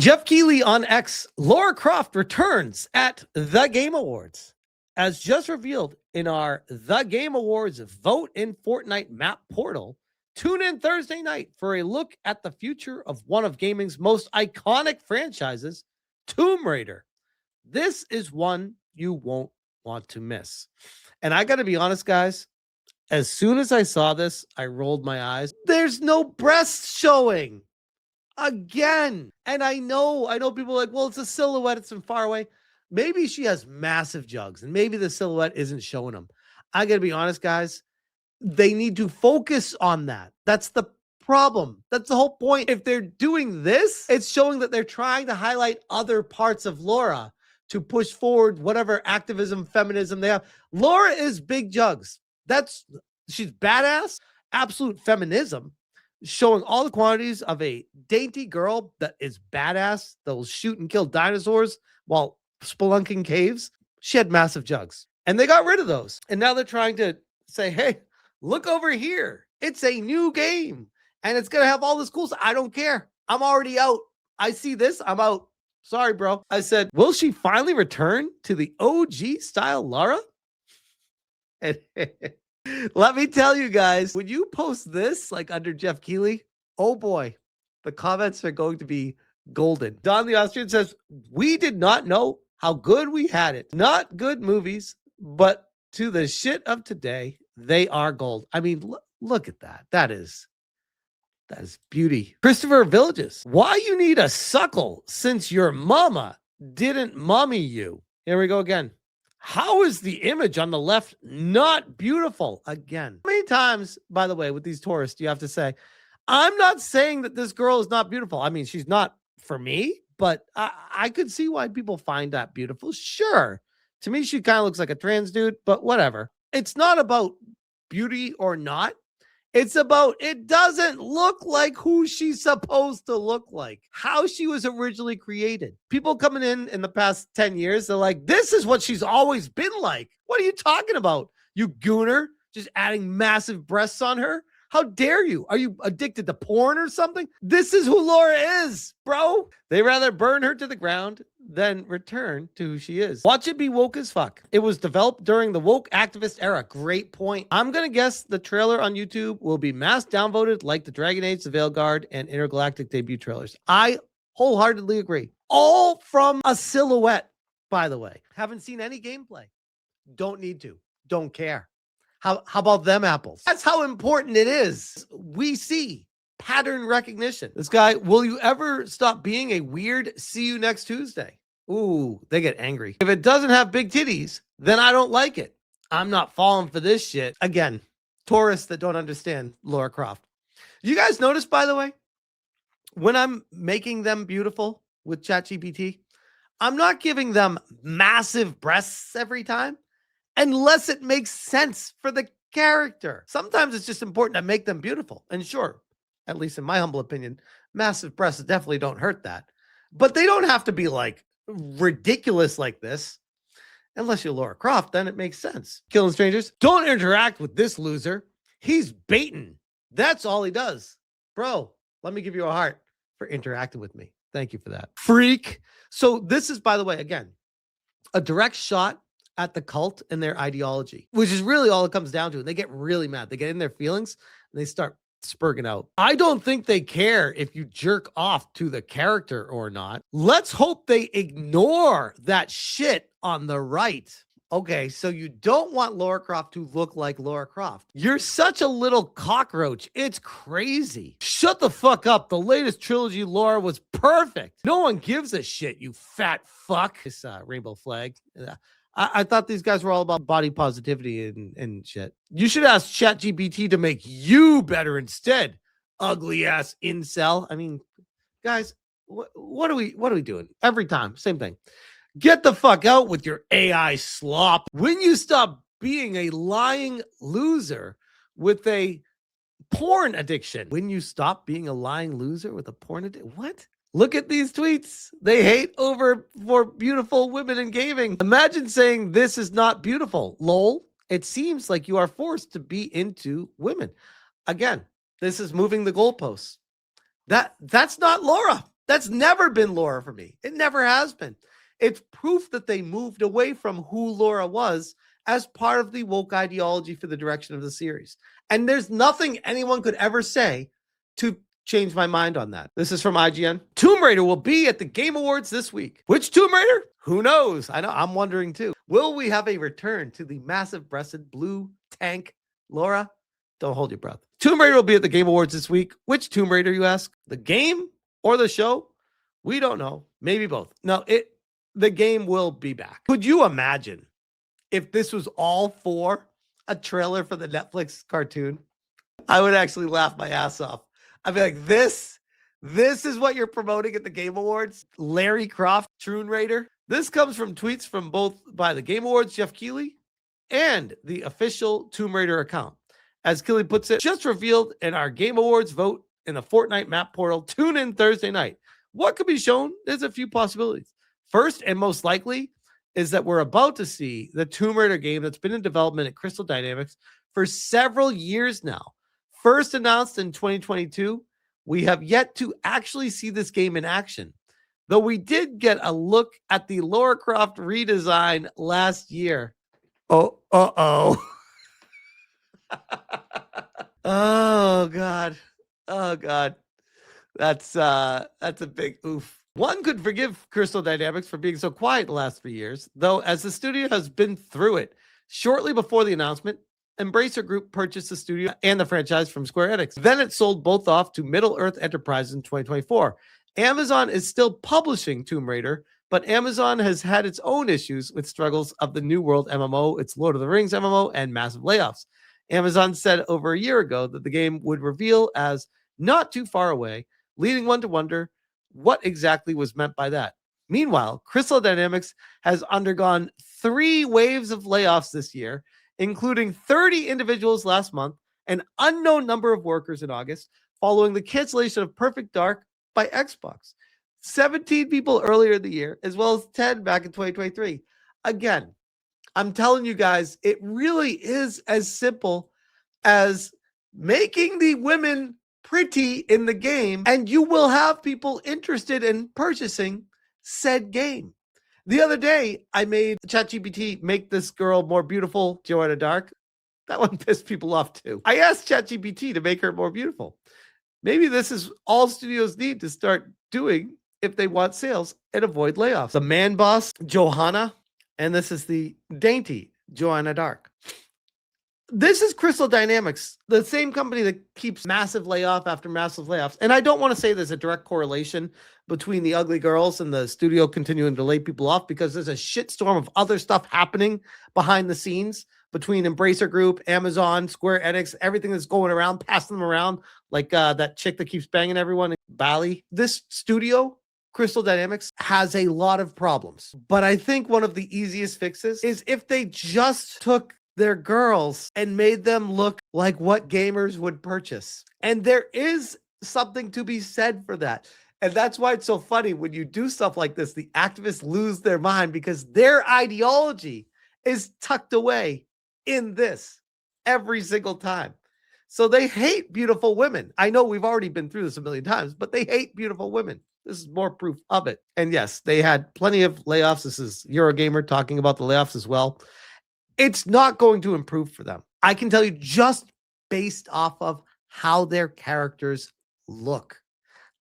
Geoff Keighley on X. Lara Croft returns at the Game Awards. As just revealed in our The Game Awards Vote in Fortnite map portal, tune in Thursday night for a look at the future of one of gaming's most iconic franchises, Tomb Raider. This is one you won't want to miss. And I got to be honest, guys, as soon as I saw this, I rolled my eyes. There's no breasts showing again. And I know people are like, well, it's a silhouette, it's from far away. Maybe she has massive jugs and maybe the silhouette isn't showing them. I gotta be honest, guys, they need to focus on that. That's the problem. That's the whole point. If they're doing this, it's showing that they're trying to highlight other parts of Lara to push forward whatever activism, feminism they have. Lara is big jugs. She's badass, absolute feminism, showing all the quantities of a dainty girl that is badass, that will shoot and kill dinosaurs while spelunking caves. She had massive jugs, and they got rid of those. And now they're trying to say, hey, look over here. It's a new game, and it's going to have all this cool stuff. I don't care. I'm already out. I see this. I'm out. Sorry, bro. I said, will she finally return to the OG style Lara? And let me tell you guys, when you post this like under Geoff Keighley, oh boy, the comments are going to be golden. Don the Austrian says, we did not know how good we had it. Not good movies, but to the shit of today, they are gold. I mean, look at that. That is beauty. Christopher Villages, why you need a suckle since your mama didn't mummy you? Here we go again. How is the image on the left not beautiful? Again, how many times, by the way, with these tourists, you have to say, I'm not saying that this girl is not beautiful. I mean, she's not for me, but I could see why people find that beautiful. Sure. To me, she kind of looks like a trans dude, but whatever. It's not about beauty or not. It's about, it doesn't look like who she's supposed to look like, how she was originally created. People coming in the past 10 years, they're like, this is what she's always been like. What are you talking about? You gooner, just adding massive breasts on her? How dare you? Are you addicted to porn or something? This is who Lara is, bro. They rather burn her to the ground than return to who she is. Watch it be woke as fuck. It was developed during the woke activist era. Great point. I'm going to guess the trailer on YouTube will be mass downvoted like the Dragon Age, the Veilguard, and Intergalactic debut trailers. I wholeheartedly agree. All from a silhouette, by the way. Haven't seen any gameplay. Don't need to. Don't care. How about them apples? That's how important it is. We see pattern recognition. This guy, will you ever stop being a weird see you next Tuesday? Ooh, they get angry. If it doesn't have big titties, then I don't like it. I'm not falling for this shit. Again, tourists that don't understand Lara Croft. You guys notice, by the way, when I'm making them beautiful with ChatGPT, I'm not giving them massive breasts every time, unless it makes sense for the character. Sometimes it's just important to make them beautiful. And sure, at least in my humble opinion, massive breasts definitely don't hurt that. But they don't have to be like ridiculous like this. Unless you're Lara Croft, then it makes sense. Killing strangers. Don't interact with this loser. He's baiting. That's all he does. Bro, let me give you a heart for interacting with me. Thank you for that. Freak. So this is, by the way, again, a direct shot at the cult and their ideology, which is really all it comes down to. And they get really mad. They get in their feelings and they start spurging out. I don't think they care if you jerk off to the character or not. Let's hope they ignore that shit on the right. Okay, so you don't want Lara Croft to look like Lara Croft. You're such a little cockroach. It's crazy. Shut the fuck up. The latest trilogy Lara was perfect. No one gives a shit, you fat fuck. This rainbow flag. I thought these guys were all about body positivity and shit. You should ask ChatGPT to make you better instead, ugly ass incel. I mean, guys, what are we doing? Every time, same thing. Get the fuck out with your AI slop. When you stop being a lying loser with a porn addiction. When you stop being a lying loser with a porn addiction. What? Look at these tweets. They hate for beautiful women in gaming. Imagine saying this is not beautiful. Lol. It seems like you are forced to be into women. Again, this is moving the goalposts. That's not Lara. That's never been Lara for me. It never has been. It's proof that they moved away from who Lara was as part of the woke ideology for the direction of the series. And there's nothing anyone could ever say to change my mind on that. This is from IGN. Tomb Raider will be at the Game Awards this week. Which Tomb Raider? Who knows? I know, I'm wondering too. Will we have a return to the massive-breasted blue tank Lara? Don't hold your breath. Tomb Raider will be at the Game Awards this week. Which Tomb Raider, you ask? The game or the show? We don't know. Maybe both. No, the game will be back. Could you imagine if this was all for a trailer for the Netflix cartoon? I would actually laugh my ass off. I'd be like, this is what you're promoting at the Game Awards? Lara Croft, Tomb Raider? This comes from tweets from both by the Game Awards, Geoff Keighley, and the official Tomb Raider account. As Keighley puts it, just revealed in our Game Awards vote in the Fortnite map portal. Tune in Thursday night. What could be shown? There's a few possibilities. First, and most likely, is that we're about to see the Tomb Raider game that's been in development at Crystal Dynamics for several years now. First announced in 2022, we have yet to actually see this game in action, though we did get a look at the Lara Croft redesign last year. Oh, oh God. Oh God. That's a big oof. One could forgive Crystal Dynamics for being so quiet the last 3 years, though, as the studio has been through it. Shortly before the announcement, Embracer Group purchased the studio and the franchise from Square Enix. Then it sold both off to Middle-earth Enterprises in 2024. Amazon is still publishing Tomb Raider, but Amazon has had its own issues with struggles of the New World MMO, its Lord of the Rings MMO, and massive layoffs. Amazon said over a year ago that the game would reveal as not too far away, leading one to wonder what exactly was meant by that. Meanwhile, Crystal Dynamics has undergone 3 waves of layoffs this year, including 30 individuals last month, an unknown number of workers in August, following the cancellation of Perfect Dark by Xbox. 17 people earlier in the year, as well as 10 back in 2023. Again, I'm telling you guys, it really is as simple as making the women pretty in the game, and you will have people interested in purchasing said game. The other day, I made ChatGPT make this girl more beautiful, Joanna Dark. That one pissed people off too. I asked ChatGPT to make her more beautiful. Maybe this is all studios need to start doing if they want sales and avoid layoffs. The man boss, Johanna, and this is the dainty Joanna Dark. This is Crystal Dynamics, the same company that keeps massive layoff after massive layoffs. And I don't want to say there's a direct correlation between the ugly girls and the studio continuing to lay people off, because there's a shitstorm of other stuff happening behind the scenes between Embracer Group, Amazon, Square Enix, everything that's going around, passing them around, like that chick that keeps banging everyone, Bally. This studio, Crystal Dynamics, has a lot of problems. But I think one of the easiest fixes is if they just took their girls and made them look like what gamers would purchase. And there is something to be said for that. And that's why it's so funny when you do stuff like this, the activists lose their mind because their ideology is tucked away in this every single time. So they hate beautiful women. I know we've already been through this a million times, but they hate beautiful women. This is more proof of it. And yes, they had plenty of layoffs. This is Eurogamer talking about the layoffs as well. It's not going to improve for them. I can tell you just based off of how their characters look.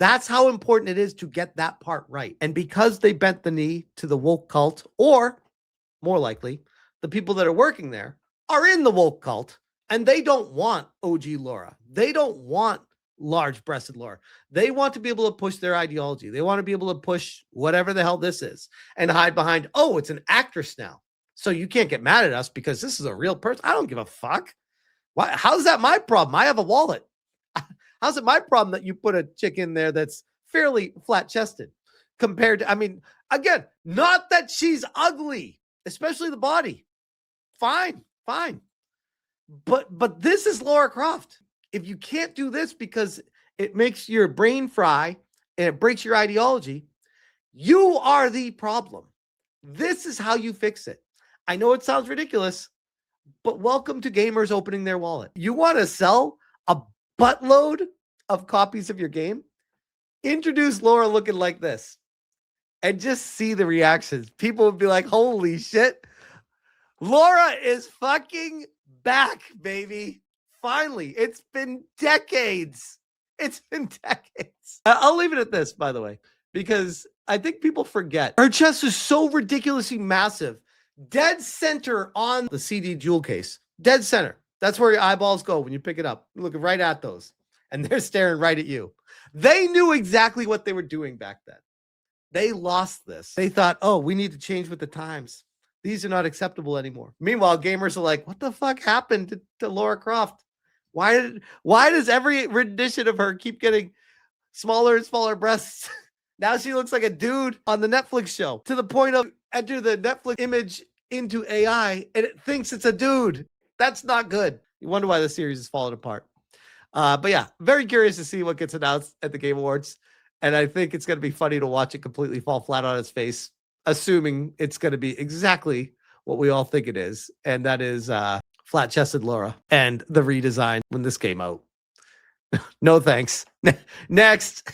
That's how important it is to get that part right. And because they bent the knee to the woke cult, or more likely, the people that are working there are in the woke cult, and they don't want OG Lara. They don't want large-breasted Lara. They want to be able to push their ideology. They want to be able to push whatever the hell this is and hide behind, oh, it's an actress now. So you can't get mad at us because this is a real person. I don't give a fuck. Why? How's that my problem? I have a wallet. How's it my problem that you put a chick in there that's fairly flat-chested compared to, I mean, again, not that she's ugly, especially the body. Fine. But this is Lara Croft. If you can't do this because it makes your brain fry and it breaks your ideology, you are the problem. This is how you fix it. I know it sounds ridiculous, but welcome to gamers opening their wallet. You want to sell a buttload of copies of your game? introduce Laura looking like this and just see the reactions. People would be like, holy shit. Laura is fucking back, baby. Finally, it's been decades. It's been decades. I'll leave it at this, by the way, because I think people forget. Her chest is so ridiculously massive. Dead center on the CD jewel case. Dead center. That's where your eyeballs go when you pick it up. You're looking right at those. And they're staring right at you. They knew exactly what they were doing back then. They lost this. They thought, oh, we need to change with the times. These are not acceptable anymore. Meanwhile, gamers are like, what the fuck happened to Lara Croft? Why does every rendition of her keep getting smaller and smaller breasts? Now she looks like a dude on the Netflix show, to the point of enter the Netflix image into AI and it thinks it's a dude. That's not good. You wonder why the series is falling apart. But yeah, very curious to see what gets announced at the Game Awards. And I think it's going to be funny to watch it completely fall flat on its face, assuming it's going to be exactly what we all think it is. And that is flat-chested Laura and the redesign when this came out. No thanks. Next.